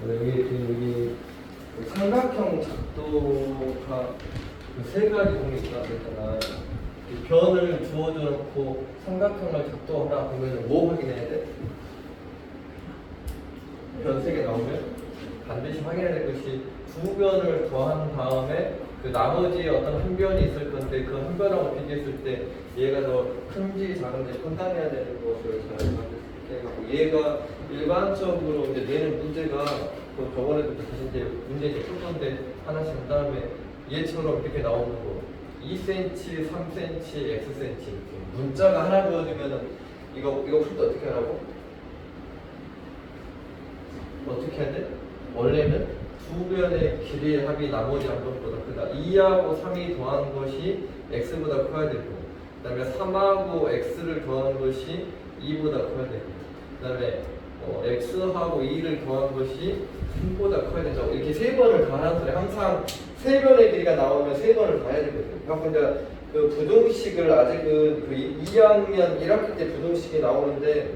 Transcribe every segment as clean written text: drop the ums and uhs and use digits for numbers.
여기 삼각형 작도가 세 가지 종류가 있잖아. 변을 주어져 놓고 삼각형을 작도하라 보면 뭐 확인해야 돼? 변 세 개 나오면 반드시 확인해야 될 것이 두 변을 더한 다음에 그 나머지 어떤 한 변이 있을 건데 그 한 변하고 비교했을 때 얘가 더 큰지 작은지 판단해야 되는 것을 잘 생각하고 얘가 일반적으로 이제 내는 문제가 저번에도 다시 이제 문제 이제 풀 건데 하나씩 한 다음에 얘처럼 이렇게 나오는 거 2cm, 3cm, xcm 문자가 하나 주어지면은 이거 풀 때 어떻게 하라고? 어떻게 해야 돼? 원래는 두 변의 길이의 합이 나머지 한 변보다 크다. 2하고 3이 더한 것이 x보다 커야 되고, 그 다음에 3하고 x를 더한 것이 2보다 커야 되고, 그 다음에 x하고 2를 더한 것이 3보다 커야 된다고. 이렇게 세 번을 더하는 소리. 항상 세 변의 길이가 나오면 세 번을 더해야 되거든요. 그러니까 이제 그 부등식을 아직은 그 2학년 1학기 때 부등식이 나오는데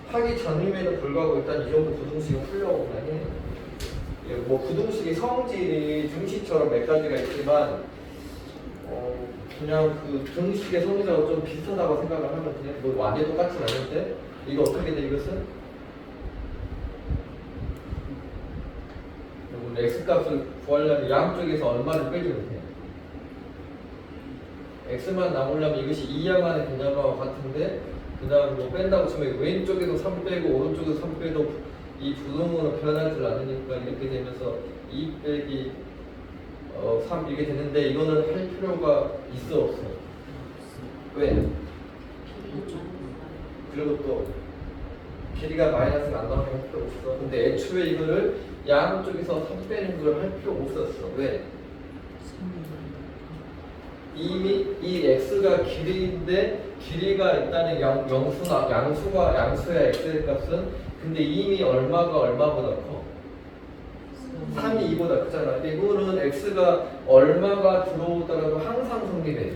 하기 전임에도 불구하고 일단 이 정도 부등식을 풀려고 그냥 해. 뭐 부등식의 성질이 등식처럼 몇 가지가 있지만 그냥 그 등식의 성질하고 좀 비슷하다고 생각을 하면 그냥 뭐 완전히 똑같진 않은데 이거 어떻게 돼 이것은? 여러분 x값을 구하려면 양쪽에서 얼마를 빼주면 돼? x만 나오려면 이것이 2항만의 개념하고 같은데 그 다음 뭐 뺀다고 치면 왼쪽에도 3 빼고 오른쪽에도 3 빼도 이 부등으로 변하지 않으니까 이렇게 되면서 2 빼기 3 이게 되는데 이거는 할 필요가 있어 없어? 왜? 그리고 또 길이가 마이너스가 안 나오면 할 필요 없어. 근데 애초에 이거를 양쪽에서 3 빼는 걸 할 필요 없었어. 왜? 이미 이 x가 길이인데 길이가 일단은 양수야 x의 값은 근데 이미 얼마가 얼마보다 커? 3이 2보다 크잖아. 근데 이거는 x가 얼마가 들어오더라도 항상 성립해.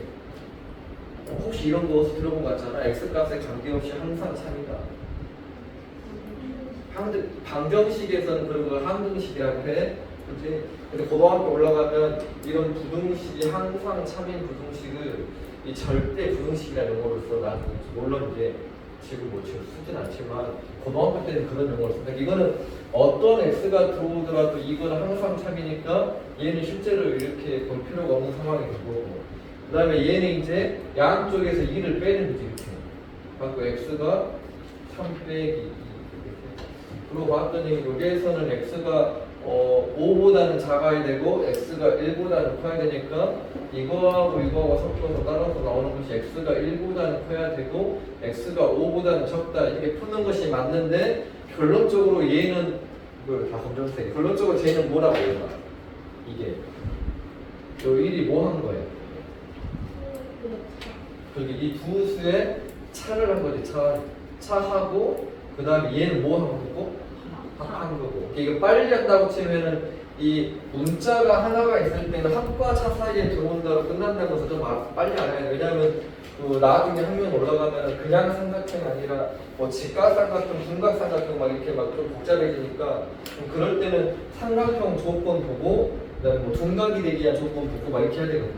혹시 이런 거 들어본 거 같잖아. x값에 관계없이 항상 3이다. 방정식에서는 그런 걸 항등식이라고 해. 그치? 근데 고등학교 올라가면 이런 부등식이 항상 참인 부등식을 이 절대 부등식이라는 용어를 써. 나는 물론 이제 지금 뭐 지금 쓰진 않지만 고등학교 때는 그런 용어를 쓴다. 이거는 어떤 x가 들어오더라도 이거는 항상 참이니까 얘는 실제로 이렇게 볼 필요가 없는 상황이 되고 그 다음에 얘는 이제 양쪽에서 2를 빼는 거지 이렇게. 갖고 x가 3 빼기 2 그리고 봤더니 여기에서는 x가 5보다는 작아야 되고 x가 1보다는 커야 되니까 이거하고 이거하고 섞어서 따라서 나오는 것이 x가 1보다는 커야 되고 x가 5보다는 적다 이렇게 푸는 것이 맞는데 결론적으로 얘는 이걸 다 검정색 결론적으로 쟤는 뭐라고 해요? 이게 요 1이 뭐 한 거예요? 저기 이 두 수의 차를 한 거지 차하고 그 다음에 얘는 뭐 한 거고? 합한 거고. 이거 빨리 한다고 치면은 이 문자가 하나가 있을 때는 합과 차 사이에 들어온다고 끝난다는 것을 좀 빨리 알아야 돼. 왜냐하면 그 나중에 학년 올라가면 그냥 삼각형이 아니라 뭐 직각삼각형, 분각삼각형 막 이렇게 막 좀 복잡해지니까 그럴 때는 삼각형 조건 보고 그다음에 뭐 둔각이 되기 위한 조건 보고 막 이렇게 해야 되거든.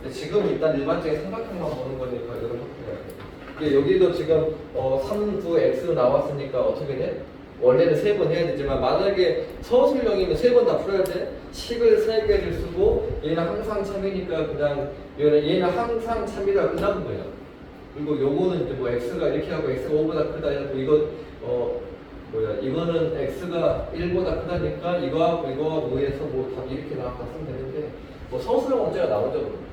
근데 지금 일단 일반적인 삼각형만 보는 거니까 이런 것도 해야 돼. 여기도 지금 3, 9, x 나왔으니까 어떻게 돼? 원래는 3번 해야 되지만 만약에 서술형이면 3번 다 풀어야 돼. 식을 3개를 쓰고 얘는 항상 참이니까 그냥 얘는 항상 참이라 끝나는 거야. 그리고 요거는 이제 뭐 x가 이렇게 하고 x가 5보다 크다 해갖고 이거 이거는 x가 1보다 크다니까 이거하고 의해서 뭐 답이 이렇게 나왔다 쓰면 되는데 뭐 서술형 문제가 나오죠.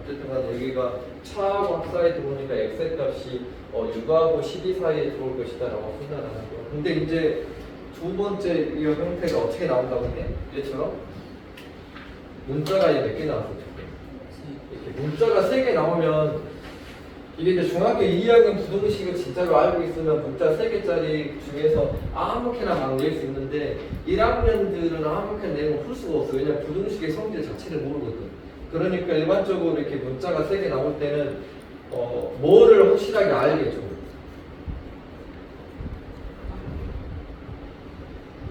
어쨌든 간에 여기가 차하고 합 사이에 들어오니까 x의 값이 6하고 12 사이에 들어올 것이다 라고 쓴다는 거예요. 근데 이제 두 번째 이 형태가 어떻게 나온다고 해? 얘처럼 문자가 이제 몇 개 나왔어요. 이렇게 문자가 3개 나오면 이게 이제 중학교 2학년 부등식을 진짜로 알고 있으면 문자 3개짜리 중에서 아무렇게나 막 낼 수 있는데 1학년들은 아무렇게나 내면 풀 수가 없어요. 왜냐면 부등식의 성질 자체를 모르거든. 그러니까 일반적으로 이렇게 문자가 3개 나올 때는 뭐를 확실하게 알겠죠.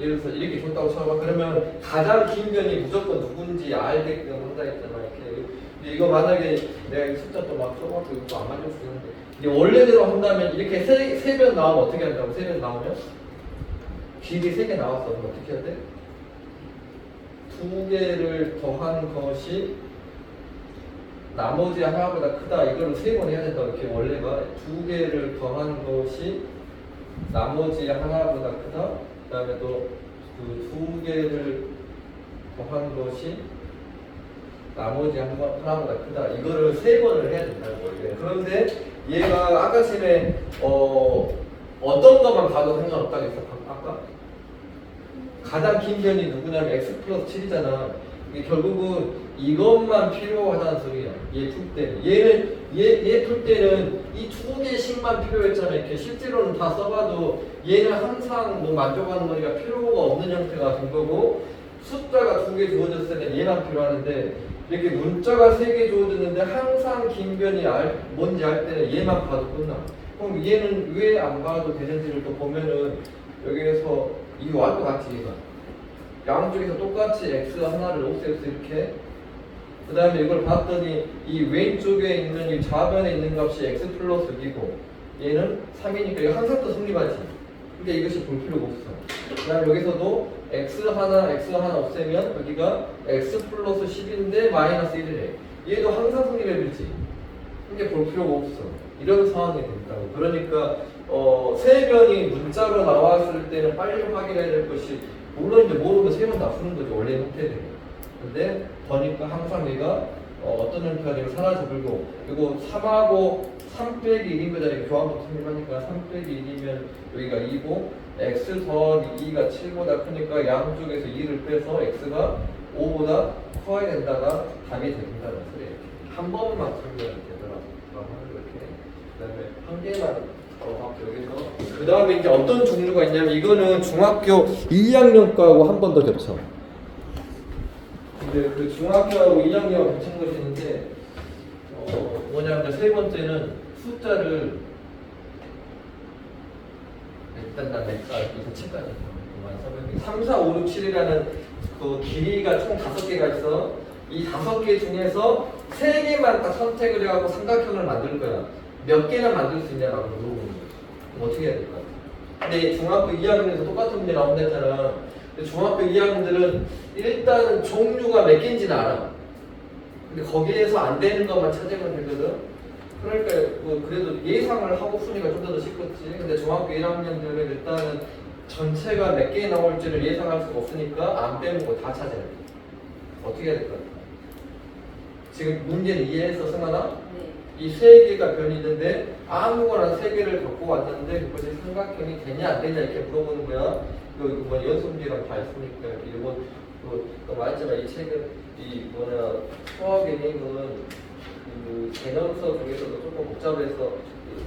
예를 들어서 이렇게 줬다고 쳐봐. 그러면 가장 긴 변이 무조건 누군지 알게끔 한다 했잖아. 이렇게. 근데 이거 만약에 내가 이 숫자 또 막 써갖고 이거 안 맞을 수 있는데 이게 원래대로 한다면 이렇게 세 변 나오면 어떻게 한다고? 세 변 나오면 길이 3개 나왔어. 그럼 어떻게 해야 돼? 2개를 더한 것이 나머지 하나보다 크다. 이거를 3번 해야 된다. 이렇게 원래가 2개를 더한 것이 나머지 하나보다 크다. 그 다음에 또 그 2개를 더한 것이 나머지 하나보다 크다. 이거를 3번을 해야 된다고 원래. 그런데 얘가 아까 전에 어떤 것만 봐도 상관없다고 했어. 아까 가장 긴 변이 누구냐면 x 플러스 7이잖아. 이게 결국은 이것만 필요하다는 소리야. 얘 풀 때는. 얘 풀 때는 이 2개씩만 필요했잖아. 이렇게 실제로는 다 써봐도 얘는 항상 뭐 만족하는 거니까 필요가 없는 형태가 된 거고, 숫자가 2개 주어졌을 때는 얘만 필요하는데, 이렇게 문자가 3개 주어졌는데 항상 긴 변이 뭔지 알 때는 얘만 봐도 끝나. 그럼 얘는 왜 안 봐도 되는지를 또 보면은 여기에서 이거 알 것 같지, 얘가. 양쪽에서 똑같이 x 하나를 옥세스 이렇게. 그 다음에 이걸 봤더니 이 왼쪽에 있는 이 좌변에 있는 값이 x 플러스 2고 얘는 3이니까 이거 항상 또 성립하지. 그러니까 이것이 볼 필요가 없어. 그 다음에 여기서도 x 하나 없애면 여기가 x 플러스 10인데 마이너스 1이래. 얘도 항상 성립해버리지. 그러니까 볼 필요가 없어. 이런 상황이 된다고. 그러니까 세 변이 문자로 나왔을 때는 빨리 확인해야 될 것이, 물론 이제 모르면 세 번 다 푸는 거죠. 원래 형태대로. 근데 보니까 항상 얘가 어떤 형태가 되면 사라져버리고, 그리고 3하고 3 빼기 1인 거잖아요. 교환법 성립하니까 3 빼기 1이면 여기가 2고 x 더하기 2가 7보다 크니까 양쪽에서 2를 빼서 x가 5보다 커야 된다가 답이 된다는 소리예요. 한 번만 설명이 되더라고. 이렇게. 그다음에 한 개만 여기서. 그 다음에 이제 어떤 종류가 있냐면, 이거는 중학교 2학년 거하고 한 번 더 겹쳐. 근데 그 중학교하고 2학년하고 겹친 것이 있는데, 뭐냐면 세 번째는 숫자를 일단 난 넥사 여기서 7까지 3, 4, 5, 6, 7이라는 그 길이가 총 5개가 있어. 이 5개 중에서 3개만 딱 선택을 해갖고 삼각형을 만들 거야. 몇 개나 만들 수 있냐라고 물어보는 거야. 그럼 어떻게 해야 될까? 근데 중학교 2학년에서 똑같은 문제 나온다 했잖아. 근데 중학교 2학년들은 일단은 종류가 몇 개인지는 알아. 근데 거기에서 안 되는 것만 찾으면 되거든. 그러니까 뭐 그래도 예상을 하고 푸니까 좀 더 쉽겠지. 근데 중학교 1학년들은 일단은 전체가 몇 개 나올지를 예상할 수가 없으니까 안 빼먹고 다 찾아야 돼. 어떻게 해야 될까? 지금 문제는 이해해서 승환아? 이 3개가 변이 있는데 아무거나 3개를 갖고 왔는데 그것이 삼각형이 되냐 안 되냐 이렇게 물어보는 거야. 이거 뭐 연습문제랑 다 있으니까 이거 말했잖아. 이 책은 이 수학의 힘은 그 개념서 중에서도 조금 복잡해서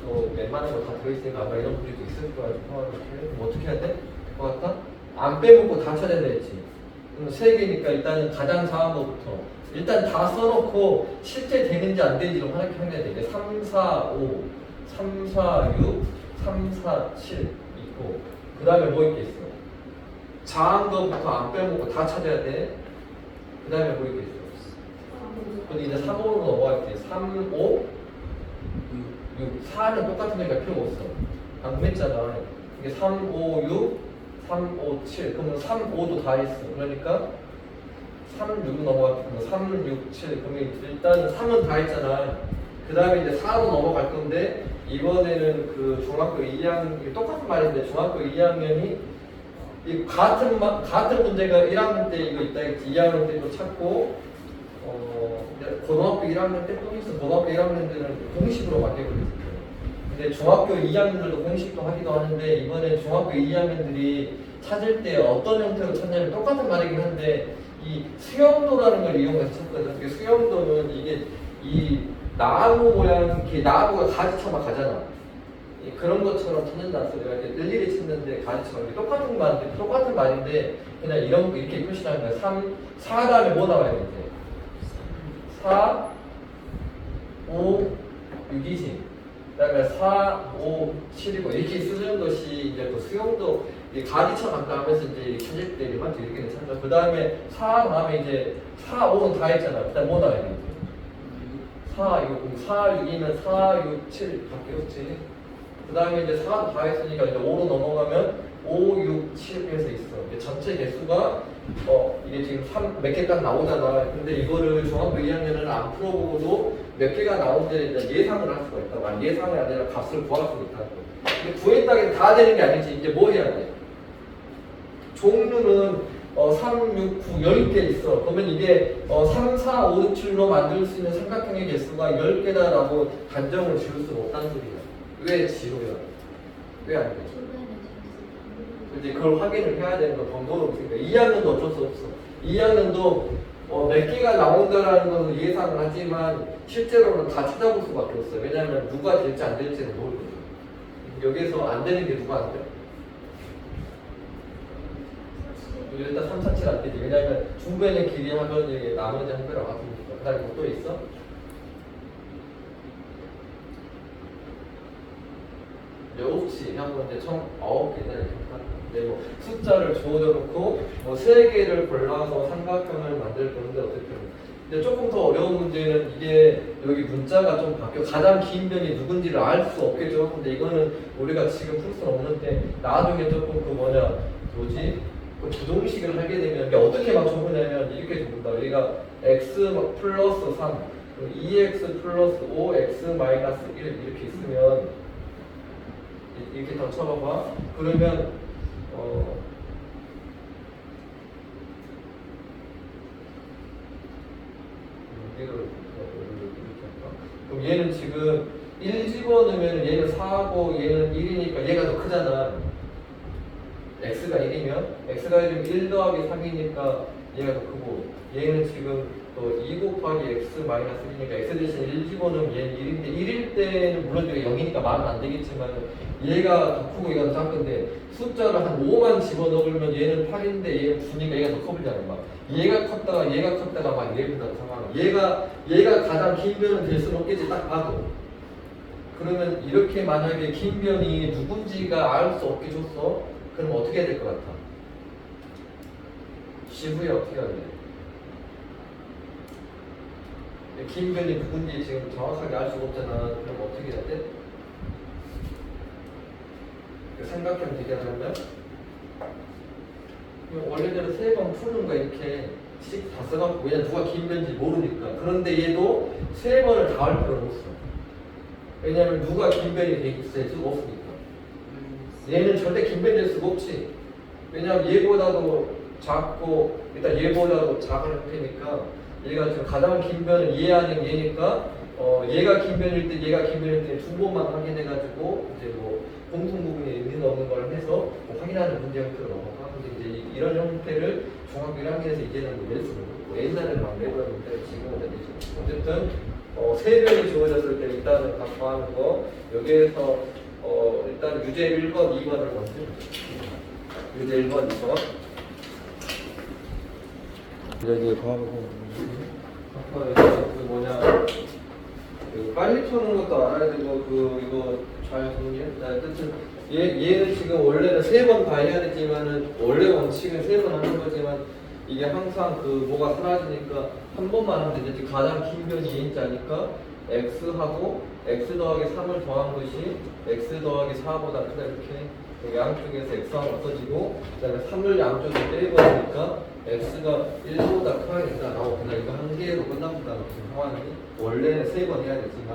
또 웬만한 거 다 들어있으니까 아마 이런 분들도 있을 거야. 그럼 어떻게 해야 돼? 것 같아? 안 빼먹고 다 찾아야 되지. 3개니까 일단은 가장 작은 거부터 일단 다 써놓고 실제 되는지 안 되는지를 확인해야 돼. 3, 4, 5, 3, 4, 6, 3, 4, 7 있고, 그 다음에 뭐 있겠어? 작은 거부터 안 빼먹고 다 찾아야 돼. 그 다음에 뭐 있겠어? 근데 이제 3, 5로 넘어갈게. 3, 5, 6, 4는 똑같으니까 필요가 없어. 방금 했잖아. 이게 3, 5, 6, 3, 5, 7. 그러면 3, 5도 다 했어. 그러니까 3, 6 넘어갈게. 3, 6, 7. 그러면 일단 3은 다 했잖아. 그 다음에 이제 4로 넘어갈 건데, 이번에는 그 중학교 2학년, 똑같은 말인데 중학교 2학년이 이 같은 문제가 1학년 때 이거 있다 했지. 2학년 때 또 찾고, 고등학교 1학년 때 또 있어. 고등학교 1학년 때는 공식으로 바뀌어버렸어요. 근데 중학교 2학년들도 공식도 하기도 하는데, 이번에 중학교 2학년들이 찾을 때 어떤 형태로 찾냐면 똑같은 말이긴 한데, 이 수렴도라는 걸 이용해서 찾거든. 수렴도는 이게 이 나무 모양, 이렇게 나무가 가지처럼 가잖아. 그런 것처럼 찾는다는 소리가 이렇게 일일이 찾는데 가지처럼 똑같은 말인데 그냥 이렇게 표시하는 거야. 4 다음에 뭐 나와야 돼? 4, 5, 6이지. 그다음에 4, 5, 7이고 이렇게 쓰는 것이 이제 또 수용도 가지쳐 간다 하면서 이제 찾을 때 맞죠? 이렇게 찾죠. 그 다음에 4 다음에 이제 4, 5는 다 했잖아. 그 다음에 뭐 나와야 되지? 4, 이거 4, 6이면 4, 6, 7 바뀌었지. 그 다음에 이제 4도 다 했으니까 이제 5로 넘어가면 5, 6, 7 해서 있어. 전체 개수가 이게 지금 몇 개 딱 나오잖아. 근데 이거를 중학교 2학년은 안 풀어보고도 몇 개가 나오는지 예상을 할 수가 있다고. 예상이 아니라 값을 구할 수 있다고. 근데 구했다고 다 되는 게 아니지. 이제 뭐 해야 돼? 종류는 3, 6, 9, 10개 있어. 그러면 이게 3, 4, 5, 6, 7로 만들 수 있는 삼각형의 개수가 10개다라고 단정을 지을 수는 없다는 소리야. 왜 지루야? 왜 안 돼? 이제 그걸 확인을 해야 되는 거 번거로워. 그러니까 2학년도 어쩔 수 없어. 2학년도 몇 개가 나온다라는 것은 예상을 하지만 실제로는 다 찾아볼 수밖에 없어요. 왜냐하면 누가 될지 안 될지는 모르거든. 여기에서 안 되는 게 누가 안 돼? 일단 3, 4, 7 안 되지. 왜냐하면 중부에는 길이 하면 이게 나머지 한 배랑 같으니까. 그 다음에 뭐 또 있어? 혹시 한번 이제 총 9개나 이렇게 뭐 숫자를 주어놓고 뭐 3개를 골라서 삼각형을 만들 건데 어떻게 근데 조금 더 어려운 문제는 이게 여기 문자가 좀 바뀌어 가장 긴 변이 누군지를 알 수 없겠죠. 근데 이거는 우리가 지금 풀 수는 없는데 나중에 조금 뭐지 그 부동식을 하게 되면 이게 어떻게 막 적으냐면 이렇게 적는다. 여기가 x 플러스 3 2x 플러스 5x 마이너스 1 이렇게 있으면 이렇게 더 쳐봐봐. 그러면 그럼 얘는 지금 1 집어넣으면 얘는 4고 얘는 1이니까 얘가 더 크잖아. x가 1이면 x가 1이면 1 더하기 3이니까 얘가 더 크고 얘는 지금 또 2 곱하기 x 마이너스 1이니까 x 대신 1 집어넣으면 얘는 1인데 1일 때는 물론 얘가 0이니까 말은 안 되겠지만 얘가 더 크고 얘가 더 작은데 숫자를 한 5만 집어넣으면 얘는 8인데 얘는 9니까 얘가 더 커보잖아. 막 얘가 컸다가 막 이래본다는 상황. 얘가 가장 긴 변은 될 수는 없겠지 딱 봐도. 그러면 이렇게 만약에 긴 변이 누군지가 알 수 없게 줬어. 그럼 어떻게 해야 될 것 같아? 시후에 어떻게 해야 돼? 긴 변이 누군지 지금 정확하게 알 수가 없잖아. 그럼 어떻게 해야 돼? 삼각형 대결하면 원래대로 3번 푸는 거 이렇게 씩 다 써갖고 왜냐 누가 긴 변인지 모르니까. 그런데 얘도 3번을 다 할 필요는 없어. 왜냐면 누가 긴 변이 될 수가 없으니까. 얘는 절대 긴 변이 될 수가 없지. 왜냐면 얘보다도 작고 일단 얘보다도 작은 형태니까 얘가 지금 가장 긴 변은 얘 아닌 얘니까 얘가 긴 변일 때 얘가 긴 변일 때 두 번만 확인해가지고 이제 뭐 공통 부분이 있는 없는 걸 해서 뭐 확인하는 문제 형태로 넘어가. 근데 이제 이런 형태를 중학교 1학년에서 이제는 낼 수는 없고 옛날에는 막 내버렸는데 지금은 안 되죠. 어쨌든 3변이 주어졌을 때 일단은 갖고 하는 거 여기에서 일단 유제 1번, 2번을 먼저 유제 1번, 2번 여기 그 뭐냐 빨리 푸는 것도 알아야 되고 이거 잘 정리했다. 어쨌든 얘는 지금 원래는 3번 다 해야 되지만은 원래 원칙은 3번 하는 거지만 이게 항상 뭐가 사라지니까 한 번만 하면 되지. 가장 긴 변이 2인자니까 x하고 x 더하기 3을 더한 것이 x 더하기 4보다 크다 이렇게 양쪽에서 x가 없어지고 그다음에 3을 양쪽에 빼버리니까 x가 1보다 커야 된다 라고 그냥 이거 한 개로 끝납니다. 상황이 원래는 3번 해야 되지만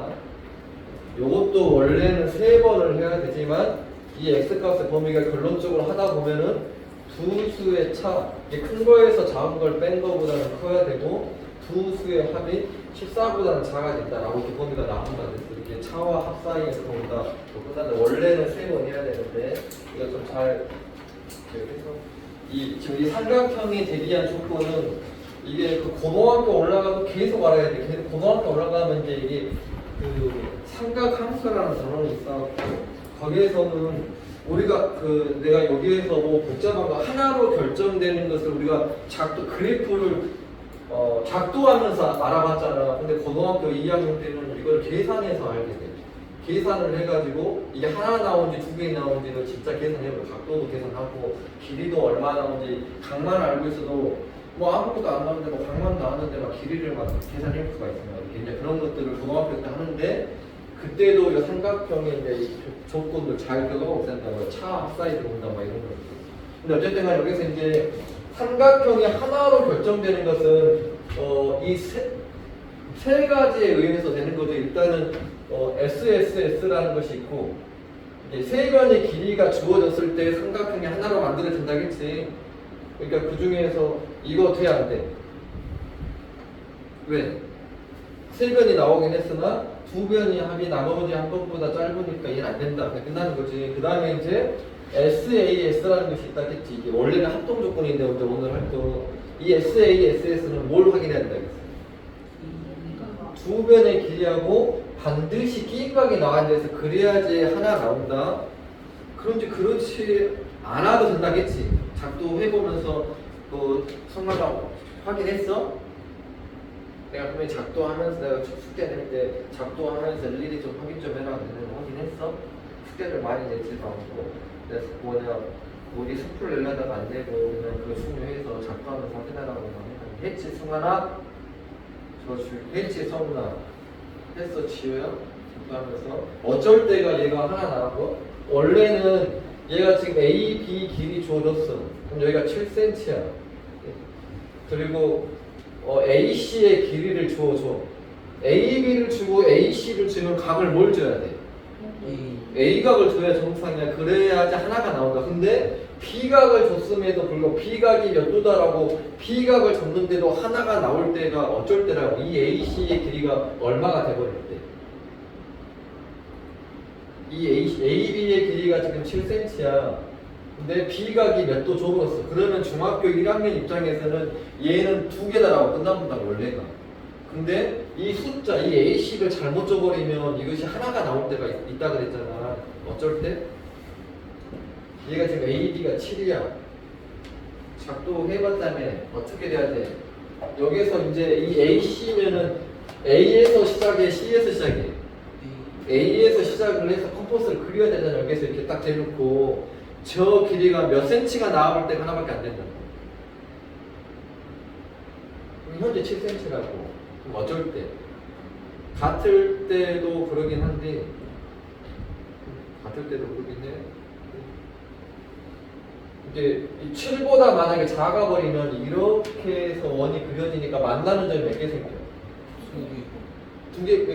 요것도 원래는 3번을 해야 되지만 이 x값의 범위가 결론적으로 하다 보면은 두 수의 차, 큰 거에서 작은 걸 뺀 거보다는 커야 되고 두 수의 합이 14보다는 작아진다라고 이렇게 범위가 나온다. 이렇게 차와 합 사이에서 보다 끝난다. 원래는 3번 해야 되는데 이거 좀 잘 기억해서 지금 이 삼각형이 되기 위한 조건은 이게 고등학교 올라가도 계속 알아야 돼. 계속 고등학교 올라가면 이제 이게 삼각함수라는 단어가 있어. 거기에서는 우리가 내가 여기에서 뭐 복잡한 거 하나로 결정되는 것을 우리가 그래프를 작도하면서 알아봤잖아. 근데 고등학교 2학년 때는 이걸 계산해서 알게 돼. 계산을 해가지고 이게 하나 나온지 두 개 나온지를 진짜 계산해보고 각도도 계산하고 길이도 얼마 나온지 각만 알고 있어도 뭐 아무것도 안 나오는데 뭐 각만 나왔는데 막 길이를 막 계산할 수가 있습니다. 이제 그런 것들을 고등학교 때 하는데 그때도 이 삼각형의 이제 이 조건들 잘 기억하고 있었다고요. 차 합사이 들어온다 막 이런 거. 근데 어쨌든 간에 여기서 이제 삼각형이 하나로 결정되는 것은 이 세 가지에 의해서 되는 거죠. 일단은 SSS라는 것이 있고 이제 세 변의 길이가 주어졌을 때 삼각형이 하나로 만들어진다겠지. 그러니까 그 중에서 이거 돼 안 돼? 왜? 세 변이 나오긴 했으나 두 변이 합이 나머지 한 번보다 짧으니까 얘는 안 된다. 그냥 끝나는 거지. 그 다음에 이제 SAS라는 것이 있다겠지. 이게 원래는 합동 조건인데 오늘 할 거 이 SASS는 뭘 확인해야 된다겠어? 두 변의 길이하고 반드시 끼각이 나와야 돼서 그래야지 하나 나온다. 그런지 그렇지 않아도 된다겠지. 작도 해보면서 성과가 확인했어? 내가 분명히 작도하면서 내가 숙제 낼 때 작도하면서 일일이 좀 확인 좀 해라 그랬는데 확인했어? 숙제를 많이 내지도 않고 그래서 우리 스풀 내려다가 안 되고 그냥 그 중요해서 작도하면서 확인하라고 했지 승환아? 했지 성훈아? 했어 지효야? 작도하면서 어쩔 때가 얘가 하나 나왔고 원래는 얘가 지금 A, B 길이 주어졌어. 그럼 여기가 7cm야. 그리고 AC의 길이를 주어줘. AB를 주고 AC를 주면 각을 뭘 줘야 돼? A각을 줘야 정상이야. 그래야지 하나가 나온다. 근데 B각을 줬음에도 불구하고 B각이 몇 도다라고 B각을 줬는데도 하나가 나올 때가 어쩔 때라고. 이 AC의 길이가 얼마가 돼버릴 때. 이 AB의 길이가 지금 7cm야. 근데 B각이 몇 도 좁았어. 그러면 중학교 1학년 입장에서는 얘는 두 개다라고 끝납니다, 원래가. 근데 이 숫자, 이 AC를 잘못 줘버리면 이것이 하나가 나올 때가 있다 그랬잖아. 어쩔 때? 얘가 지금 AB가 7이야. 작도 해봤다며. 어떻게 돼야 돼? 여기서 이제 이 AC면은 A에서 시작해, C에서 시작해. A에서 시작을 해서 컴포스를 그려야 되잖아. 여기서 이렇게 딱 대놓고 저 길이가 몇 cm가 나올 때가 하나밖에 안 된다. 현재 7cm라고. 그럼 어쩔 때? 같을 때도 그러긴 한데 같을 때도 그러긴 해. 이제 이 7보다 만약에 작아버리면 이렇게 해서 원이 그려지니까 만나는 점이 몇 개 생겨요? 두 개,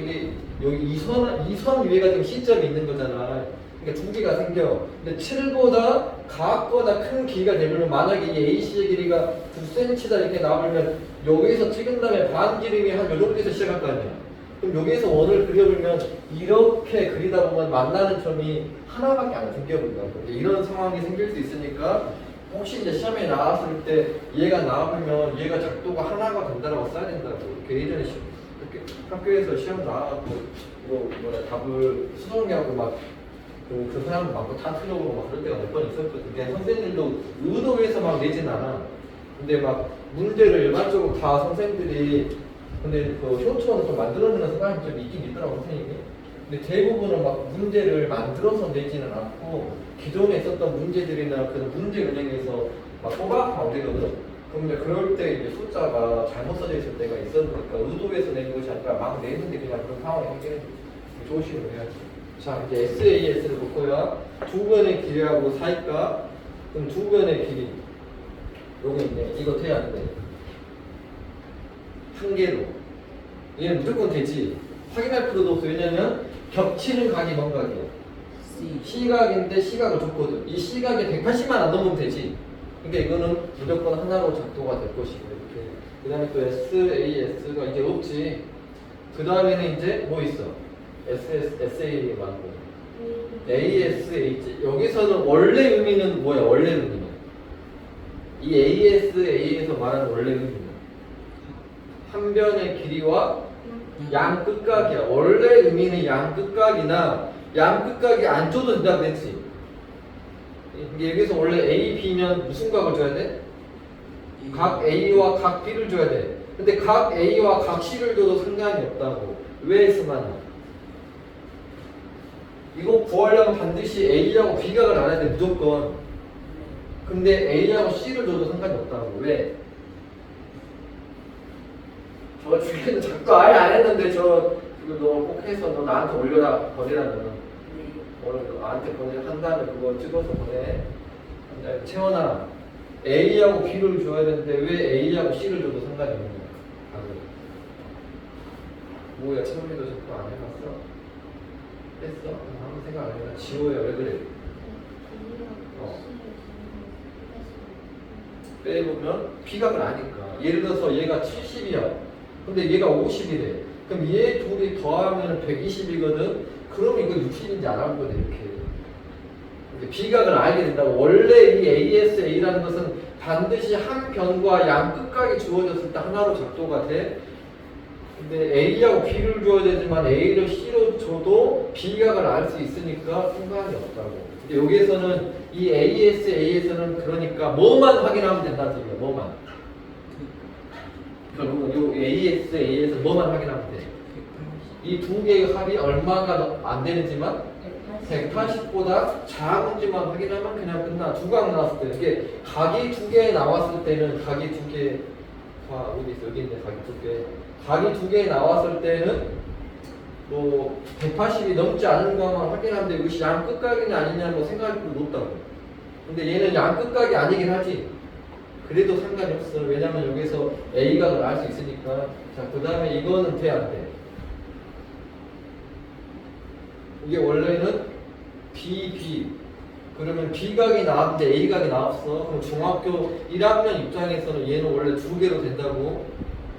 여기 이 선 위에가 지금 C점이 있는 거잖아. 그러니까 두 개가 생겨. 근데 7보다 같거나 큰 길이가 되면 만약에 이 AC의 길이가 9cm다 이렇게 나오면 여기서 찍은 다음에 반지름이 한 요 정도에서 시작할 거 아니야. 그럼 여기에서 원을 그려보면 이렇게 그리다 보면 만나는 점이 하나밖에 안 생겨버린다고. 이런 상황이 생길 수 있으니까 혹시 이제 시험에 나왔을 때 얘가 나오면 얘가 작도가 하나가 된다라고 써야 된다고. 이렇게 예전에 학교에서 시험 나와갖고 이거 답을 수동이하고 막 그 사람 많고 다 틀려보고 막 그럴 때가 몇 번 있었거든. 그냥 선생님들도 의도해서 막 내진 않아. 근데 막 문제를 일반적으로 다 선생님들이 근데 그 효초는 좀 만들어내는 사람이 좀 있긴 있더라고 선생님이. 근데 대부분은 막 문제를 만들어서 내지는 않고 기존에 있었던 문제들이나 그런 문제 은행에서 막 뽑아가면 되거든. 그럼 이제 그럴 때 이제 숫자가 잘못 써져 있을 때가 있었으니까 의도해서 낸 것이 아니라 막 내는데 그냥 그런 상황이 생기는 조심을 해야지. 자 이제 SAS를 볼거야. 두 변의 길이하고 사이가 그럼 두 변의 길이 요거 있네. 이거 돼야 안 돼? 한 개로 얘는 무조건 되지. 확인할 필요도 없어. 왜냐면 겹치는 각이 뭔 각이야? C각인데 C각을 줬거든. 이 C각이 180만 안 넘으면 되지. 그러니까 이거는 무조건 하나로 작도가 될 것이고 이렇게. 그 다음에 또 SAS가 이제 없지. 그 다음에는 이제 뭐 있어? SA 말고 ASH. 여기서는 원래 의미는 뭐야? 원래 의미는 이 ASA에서 말하는 원래 의미는 한 변의 길이와 양 끝각이야. 원래 의미는 양 끝각이나 양 끝각이 안 줘도 된다고 했지. 여기서 원래 A, B면 무슨 각을 줘야 돼? 각 A와 각 B를 줘야 돼. 근데 각 A와 각 C를 줘도 상관이 없다고. 왜 했으면 이거 구하려면 반드시 A하고 B각을 알아야 돼 무조건. 근데 A하고 C를 줘도 상관이 없다고. 왜? 저 주변에 자꾸 아예 안 했는데 저 이거 너 꼭 해서 너 나한테 올려라 버리라면 오늘 나한테 한 다음에 그거 찍어서 보내. 채원아 A하고 B를 줘야 되는데 왜 A하고 C를 줘도 상관이 없는 거야? 뭐야 채원이도 자꾸 안 해봤어? 했어? 아무 생각 안 해봐. 지호야 왜 그래? 빼보면 B각을 아니까. 예를 들어서 얘가 70이야. 근데 얘가 50이래. 그럼 얘 둘이 더하면 120이거든. 그럼 이거 60인지 알아본 거네 이렇게. B각을 알게 된다고. 원래 이 ASA라는 것은 반드시 한 변과 양 끝각이 주어졌을 때 하나로 작도가 돼. 근데 A하고 B를 줘야 되지만 A를 C로 줘도 B각을 알 수 있으니까 상관이 없다고. 근데 여기에서는 이 ASA에서는 그러니까 뭐만 확인하면 된다는 소리야. 뭐만. 결국은 이 ASA에서 뭐만 확인하면 돼. 이 두 개의 합이 얼마가 안 되는지만 180보다 작은지만 확인하면 그냥 끝나. 두 각 나왔을 때 이게 각이 두 개 나왔을 때는 각이 두 개 어디 있어? 여기 있네. 각이 두 개. 각이 두 개 나왔을 때는 뭐 180이 넘지 않은 것만 확인하는데 이것이 양 끝각이냐 아니냐 뭐 생각할 필요 없다고. 근데 얘는 양 끝각이 아니긴 하지. 그래도 상관이 없어. 왜냐면 여기서 A각을 알 수 있으니까. 자, 그 다음에 이거는 돼, 안 돼? 이게 원래는 B. 그러면 B각이 나왔는데 A각이 나왔어. 그럼 중학교 1학년 입장에서는 얘는 원래 두 개로 된다고.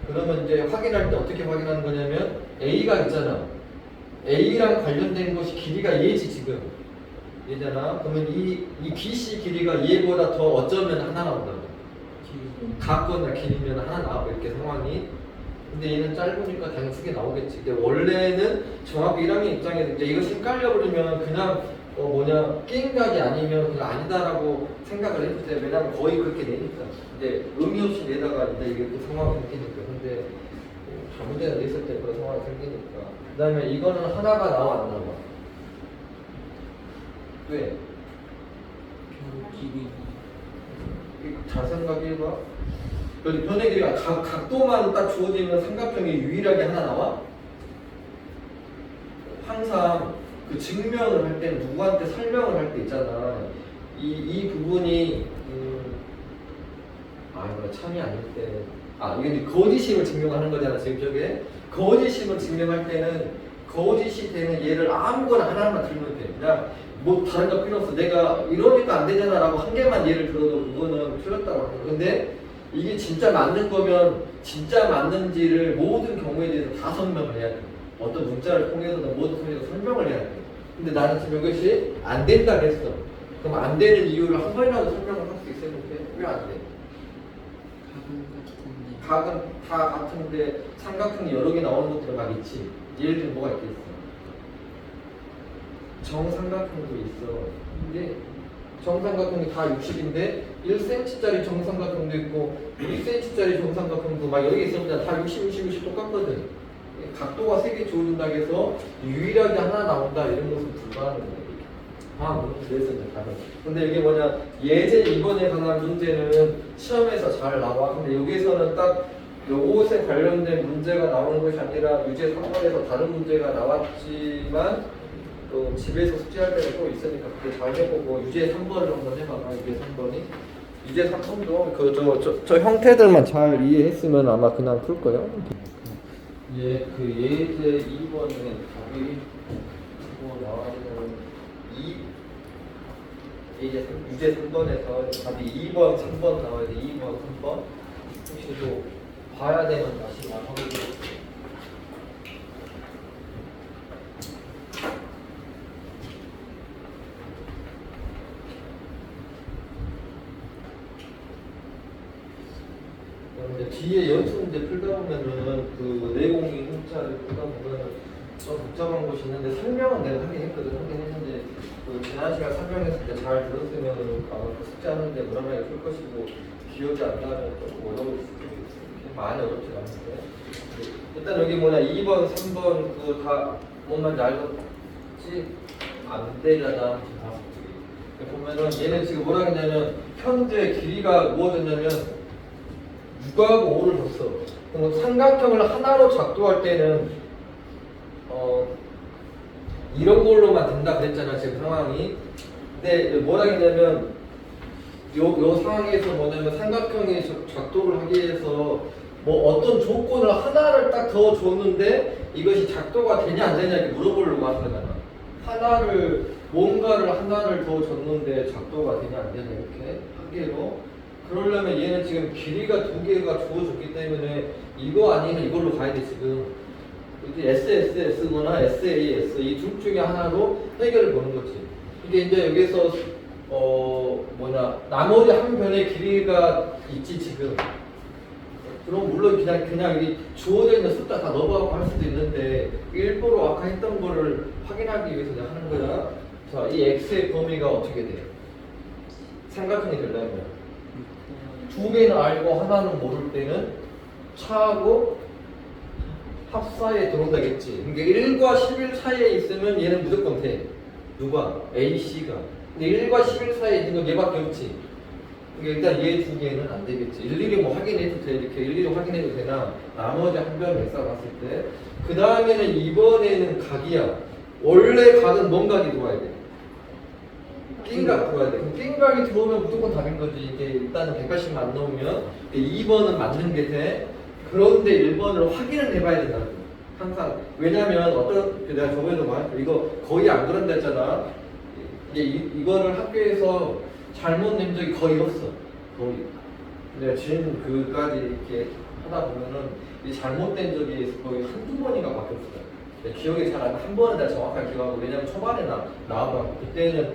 그러면 이제 확인할 때 어떻게 확인하는 거냐면 A각 있잖아. A랑 관련된 것이 길이가 얘지 지금. 얘잖아. 그러면 이 BC 길이가 얘보다 더 어쩌면 하나 나온다고. 같거나 길이면 하나 나오고 이렇게 상황이. 근데 얘는 짧으니까 당연히 두 개 나오겠지. 근데 원래는 중학교 1학년 입장에서 이제 이거 깔려버리면 그냥 게임각이 아니면 그냥 아니다라고 생각을 해도 돼. 왜냐면 거의 그렇게 내니까. 근데 의미 없이 내다가 이제 이게 또 상황이 생기니까. 근데 잘못된 데 있을 때 그런 상황이 생기니까. 그 다음에 이거는 하나가 나와 안 나와? 왜? 잘 생각해봐. 그래서 변의 각도만 딱 주어지면 삼각형이 유일하게 하나 나와? 항상 그 증명을 할 때는 누구한테 설명을 할 때 있잖아. 이 부분이 이거 참이 아닐 때 이게 거짓임을 증명하는 거잖아. 지금 저게 거짓임을 증명할 때는 거짓이 되는 예를 아무거나 하나만 들면 돼. 그냥 뭐 다른 거 필요 없어. 내가 이러니까 안 되잖아 라고 한 개만 예를 들어도 그거는 틀렸다고 하는 거야. 근데 이게 진짜 맞는 거면 진짜 맞는지를 모든 경우에 대해서 다 설명을 해야 돼. 어떤 문자를 통해서든 모든 통해서 설명을 해야 돼. 근데 나는 지금 이것이 안 된다 그랬어. 그럼 안 되는 이유를 한 번이라도 설명을 할 수 있었는데 왜 안 돼? 각은 다 같은데 삼각형이 여러 개 나오는 것들은 막 있지. 예를 들면 뭐가 있겠어? 정삼각형도 있어. 근데 정삼각형이 다 60인데 1cm짜리 정삼각형도 있고 2cm짜리 정삼각형도 막 여기 있으면 다 60, 60, 60 똑같거든. 각도가 3개 주어진다고 해서 유일하게 하나 나온다 이런 것은 불가하는 거야. 그래서 이제 다른. 근데 이게 뭐냐, 예제 2번에 관한 문제는 시험에서 잘 나와. 근데 여기서는 딱 요것에 관련된 문제가 나오는 것이 아니라 유제 3번에서 다른 문제가 나왔지만 또 집에서 숙제할 때는 또 있으니까 그때 잘 해보고 유제 3번을 한번 해봐봐. 유제 3번이. 유제 3번도 저 형태들만 잘 이해했으면 아마 그냥 풀 거예요. 그 예제 2번에 답이 뭐 나와있는 유제 3번에서 답이 2번, 3번 나와야 돼. 2번, 3번. 혹시 또 봐야 되면 다시 나가보고. 뒤에 연습 문제 풀다 보면은 그 내공이 문자를 풀다 보면은 좀 복잡한 곳이 있는데 설명은 내가 하긴 했는데 그 지난 시간 설명했을 때 잘 들었으면은 아마 그 숙제하는데 무난하게 풀 것이고 기억이 안 나면 조금 어려울 수도 있어. 많이 어렵지 않은데 일단 여기 2번, 3번 그거 다 뭔 말인지 알겠지? 안 되잖아. 지금 다섯 개. 보면은 얘는 지금 뭐라 했냐면 현재 길이가 무엇이냐면 6하고 5를 줬어. 그럼 삼각형을 하나로 작동할 때는 이런 걸로만 된다 그랬잖아 지금 상황이. 근데 뭐라 했냐면 요 상황에서 뭐냐면 삼각형이 작동을 하기 위해서 뭐 어떤 조건을 하나를 딱 더 줬는데 이것이 작동가 되냐 안 되냐 이렇게 물어보려고 하는 거잖아. 뭔가를 하나를 더 줬는데 작동가 되냐 안 되냐 이렇게 하기로. 그러려면 얘는 지금 길이가 2개가 주어졌기 때문에 이거 아니면 이걸로 가야 돼 지금. SSS거나 SAS 이 둘 중에 하나로 해결을 보는 거지. 이게 이제 여기서 나머지 한 변의 길이가 있지 지금. 그럼 물론 그냥 이 주어져 있는 숫자 다 넣어갖고 할 수도 있는데 일부러 아까 했던 거를 확인하기 위해서 내가 하는 거야. 자, 이 x의 범위가 어떻게 돼? 삼각형이 되려면 2개는 알고 하나는 모를 때는 차하고 합 사이에 들어온다겠지. 그러니까 1과 11 사이에 있으면 얘는 무조건 돼. 누가? A, C가. 근데 1과 11 사이에 있는 건 얘밖에 없지. 그러니까 일단 얘 2개는 안 되겠지. 일일이 뭐 확인해도 돼. 이렇게 일일이 확인해도 되나? 나머지 한 변 엑사 봤을 때. 그 다음에는 이번에는 각이야. 원래 각은 뭔 각이 들어와야 돼? 낀각 들어와야 돼. 그럼 낀각이 들어오면 무조건 답인 거지. 이게 일단은 180만 안 넣으면 2번은 맞는 게 돼. 그런데 1번을 확인을 해봐야 된다고. 항상. 왜냐면 내가 저번에도 말했죠. 이거 거의 안 그런다 했잖아. 이거를 학교에서 잘못 낸 적이 거의 없어. 거의. 근데 지금 그까지 이렇게 하다 보면은 이 잘못된 적이 거의 한두 번인가 밖에 없어요. 기억이 잘 안 나. 한 번은 다 정확하게 기억하고. 왜냐면 초반에 나와봐. 그때는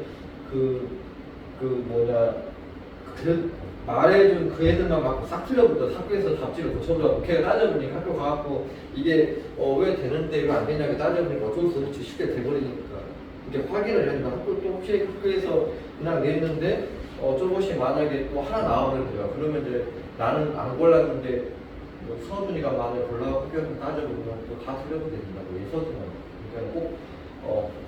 말해준 그 애들만 막 싹 틀려붙어. 학교에서 답지를 고쳐보라고 걔가 따져보니까 학교 가갖고 이게 왜 되는데 왜 안 되냐고 따져보니까 어쩔 수 없이 쉽게 돼버리니까 이게 확인을 해야 된다. 또 혹시 학교에서 그냥 냈는데 저것이 만약에 또 하나 나오는 거야. 그러면 이제 나는 안 골랐는데 서준이가 만약에 골라서 학교에서 따져보면 또 다 틀려도 된다고. 서준은. 그러니까 꼭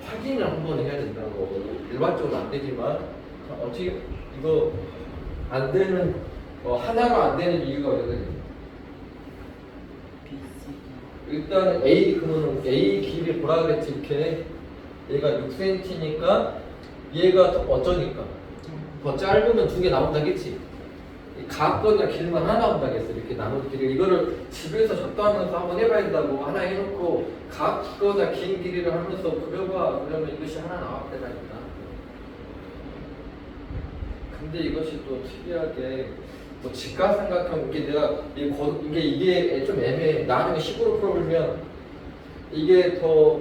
확인을 한번 해야 된다고. 일반적으로 안 되지만 어떻게 이거 안 되는 하나가 안 되는 이유가 뭐거든요. 일단 그러면 A 길이 보라 그랬지. 이렇게 얘가 6cm니까 얘가 어쩌니까 더 짧으면 2개 나온다겠지. 각거나 길만 하나 나온다겠어. 이렇게 나머지 길이 이거를 집에서 적당하면서 한번 해봐야 된다고. 하나 해놓고 각거나 긴 길이를 하면서 그려봐. 그러면 이것이 하나 나올 때가 있다. 근데 이것이 또 특이하게 직각삼각형 이게 좀 애매해. 나중에 식으로 풀어보면 이게 더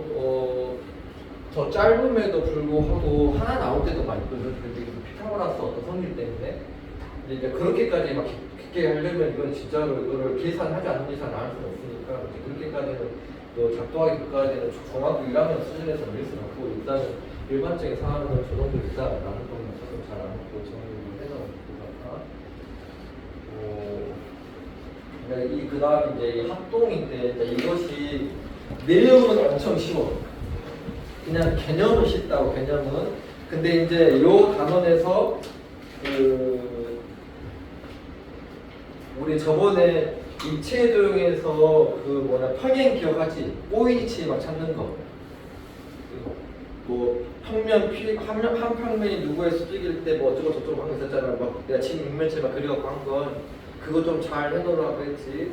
짧음에도 불구하고 하나 나올 때도 많이 있거든. 근데 피타고라스 어떤 성질 때문에 이제 그렇게까지 막 깊게 하려면 이건 진짜로 이거를 계산하지 않는 이상 나올 수는 없으니까 그렇게까지는 또 작동하기 전까지는 중학교 1학년 수준에서 밀 수는 없고 일단은 일반적인 상황은 저 정도 있다라는 것만 잘 안 먹고 정리를 해서 그러니까 그 다음 이제 이 합동인데 이것이 내용은 엄청 쉬워. 그냥 개념은 쉽다고 개념은. 근데 이제 요 단원에서 우리 저번에 입체 도형에서 평행 기억하지? O이치 막 찾는 거. 한 평면이 누구의 수직일 때 어쩌고 저쩌고 한 거 있었잖아. 내가 지금 육면체 막 그려갖고 한 건 그거 좀 잘 해놓으라고 했지.